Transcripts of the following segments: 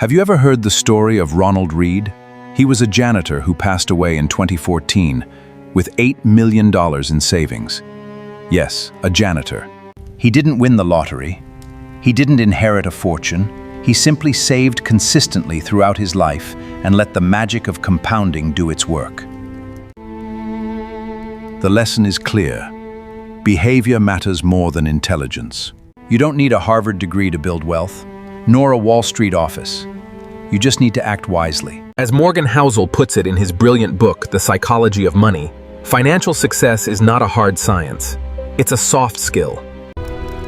Have you ever heard the story of Ronald Read? He was a janitor who passed away in 2014 with $8 million in savings. Yes, a janitor. He didn't win the lottery. He didn't inherit a fortune. He simply saved consistently throughout his life and let the magic of compounding do its work. The lesson is clear. Behavior matters more than intelligence. You don't need a Harvard degree to build wealth, nor a Wall Street office. You just need to act wisely. As Morgan Housel puts it in his brilliant book, The Psychology of Money, financial success is not a hard science. It's a soft skill.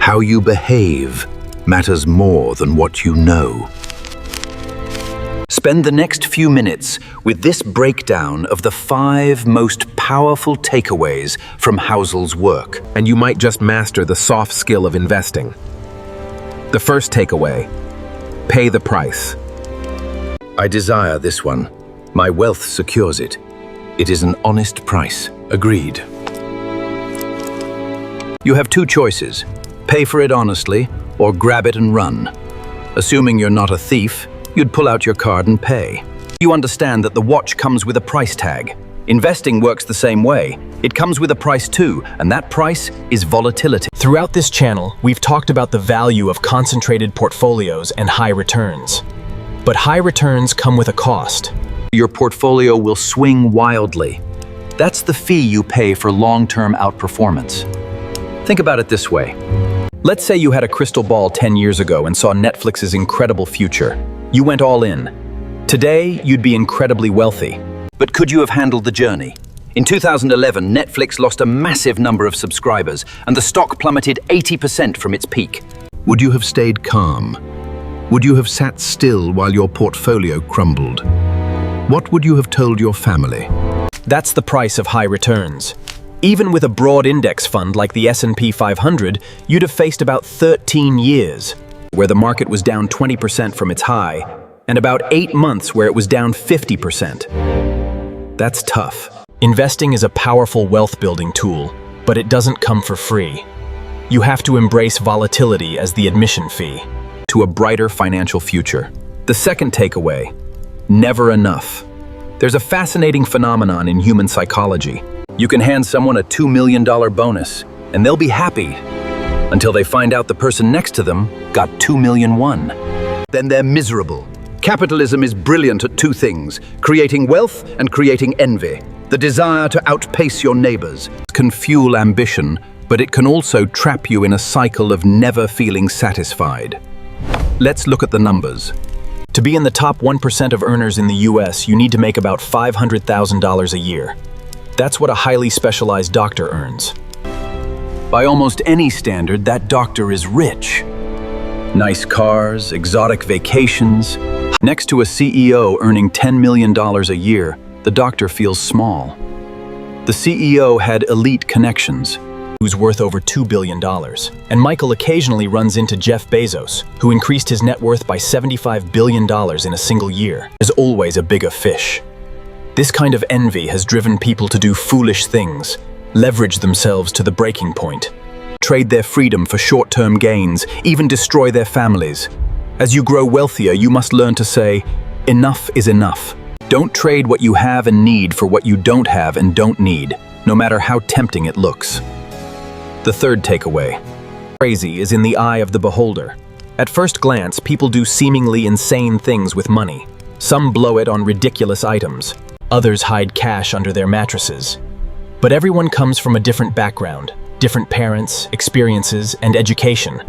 How you behave matters more than what you know. Spend the next few minutes with this breakdown of the 5 most powerful takeaways from Housel's work. And you might just master the soft skill of investing. The first takeaway: pay the price. I desire this one. My wealth secures it. It is an honest price. Agreed. You have 2 choices. Pay for it honestly, or grab it and run. Assuming you're not a thief, you'd pull out your card and pay. You understand that the watch comes with a price tag. Investing works the same way. It comes with a price too, and that price is volatility. Throughout this channel, we've talked about the value of concentrated portfolios and high returns. But high returns come with a cost. Your portfolio will swing wildly. That's the fee you pay for long-term outperformance. Think about it this way. Let's say you had a crystal ball 10 years ago and saw Netflix's incredible future. You went all in. Today, you'd be incredibly wealthy. But could you have handled the journey? In 2011, Netflix lost a massive number of subscribers, and the stock plummeted 80% from its peak. Would you have stayed calm? Would you have sat still while your portfolio crumbled? What would you have told your family? That's the price of high returns. Even with a broad index fund like the S&P 500, you'd have faced about 13 years, where the market was down 20% from its high, and about 8 months where it was down 50%. That's tough. Investing is a powerful wealth-building tool, but it doesn't come for free. You have to embrace volatility as the admission fee to a brighter financial future. The second takeaway: never enough. There's a fascinating phenomenon in human psychology. You can hand someone a $2 million bonus, and they'll be happy until they find out the person next to them got $2 million won. Then they're miserable. Capitalism is brilliant at 2 things: creating wealth and creating envy. The desire to outpace your neighbors can fuel ambition, but it can also trap you in a cycle of never feeling satisfied. Let's look at the numbers. To be in the top 1% of earners in the US, you need to make about $500,000 a year. That's what a highly specialized doctor earns. By almost any standard, that doctor is rich. Nice cars, exotic vacations. Next to a CEO earning $10 million a year, the doctor feels small. The CEO had elite connections, who's worth over $2 billion. And Michael occasionally runs into Jeff Bezos, who increased his net worth by $75 billion in a single year. There's always a bigger fish. This kind of envy has driven people to do foolish things, leverage themselves to the breaking point, trade their freedom for short-term gains, even destroy their families. As you grow wealthier, you must learn to say, enough is enough. Don't trade what you have and need for what you don't have and don't need, no matter how tempting it looks. The third takeaway: crazy is in the eye of the beholder. At first glance, people do seemingly insane things with money. Some blow it on ridiculous items. Others hide cash under their mattresses. But everyone comes from a different background, different parents, experiences, and education.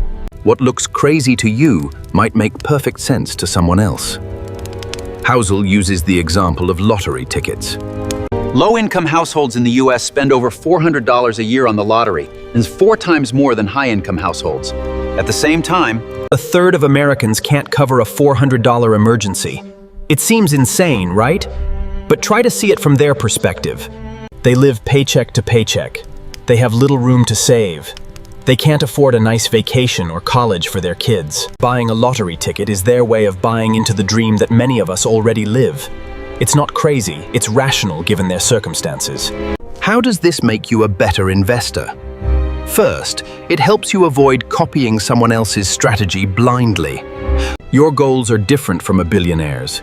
What looks crazy to you might make perfect sense to someone else. Housel uses the example of lottery tickets. Low-income households in the US spend over $400 a year on the lottery, and is 4 times more than high-income households. At the same time, a third of Americans can't cover a $400 emergency. It seems insane, right? But try to see it from their perspective. They live paycheck to paycheck. They have little room to save. They can't afford a nice vacation or college for their kids. Buying a lottery ticket is their way of buying into the dream that many of us already live. It's not crazy, it's rational given their circumstances. How does this make you a better investor? First, it helps you avoid copying someone else's strategy blindly. Your goals are different from a billionaire's.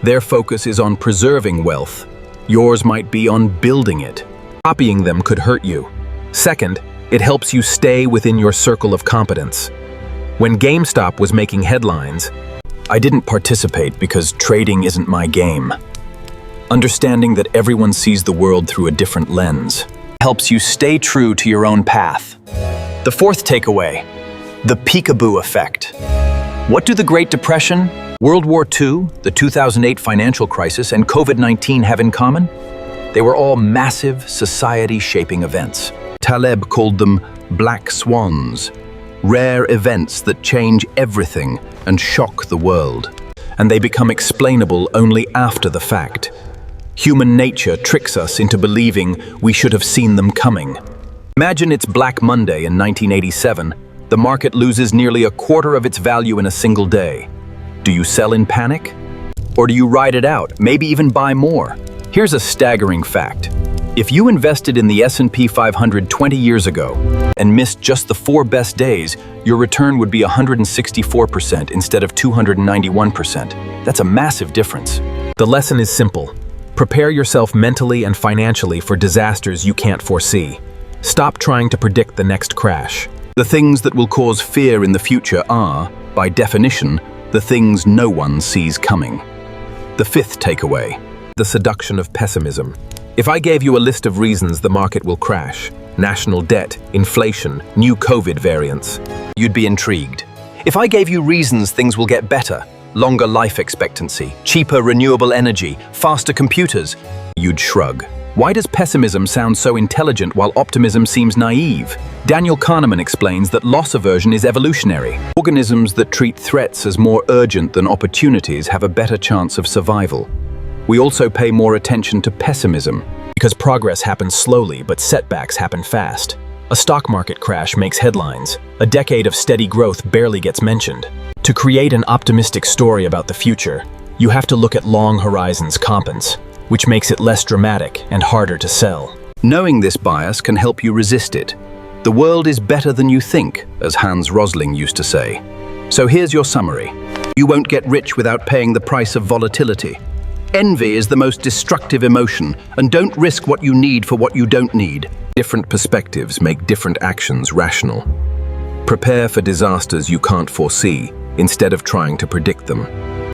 Their focus is on preserving wealth. Yours might be on building it. Copying them could hurt you. Second, it helps you stay within your circle of competence. When GameStop was making headlines, I didn't participate because trading isn't my game. Understanding that everyone sees the world through a different lens helps you stay true to your own path. The fourth takeaway, the peekaboo effect. What do the Great Depression, World War II, the 2008 financial crisis, and COVID-19 have in common? They were all massive, society-shaping events. Taleb called them black swans, rare events that change everything and shock the world. And they become explainable only after the fact. Human nature tricks us into believing we should have seen them coming. Imagine it's Black Monday in 1987. The market loses nearly a quarter of its value in a single day. Do you sell in panic? Or do you ride it out, maybe even buy more? Here's a staggering fact. If you invested in the S&P 500 20 years ago and missed just the 4 best days, your return would be 164% instead of 291%. That's a massive difference. The lesson is simple. Prepare yourself mentally and financially for disasters you can't foresee. Stop trying to predict the next crash. The things that will cause fear in the future are, by definition, the things no one sees coming. The fifth takeaway, the seduction of pessimism. If I gave you a list of reasons the market will crash, national debt, inflation, new COVID variants, you'd be intrigued. If I gave you reasons things will get better, longer life expectancy, cheaper renewable energy, faster computers, you'd shrug. Why does pessimism sound so intelligent while optimism seems naive? Daniel Kahneman explains that loss aversion is evolutionary. Organisms that treat threats as more urgent than opportunities have a better chance of survival. We also pay more attention to pessimism because progress happens slowly but setbacks happen fast. A stock market crash makes headlines. A decade of steady growth barely gets mentioned. To create an optimistic story about the future, you have to look at long horizons compounds, which makes it less dramatic and harder to sell. Knowing this bias can help you resist it. The world is better than you think, as Hans Rosling used to say. So here's your summary. You won't get rich without paying the price of volatility. Envy is the most destructive emotion, and don't risk what you need for what you don't need. Different perspectives make different actions rational. Prepare for disasters you can't foresee, instead of trying to predict them.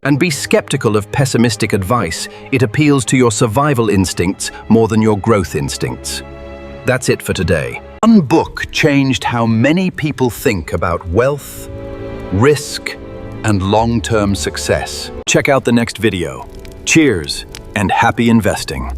And be skeptical of pessimistic advice. It appeals to your survival instincts more than your growth instincts. That's it for today. One book changed how many people think about wealth, risk, and long-term success. Check out the next video. Cheers and happy investing.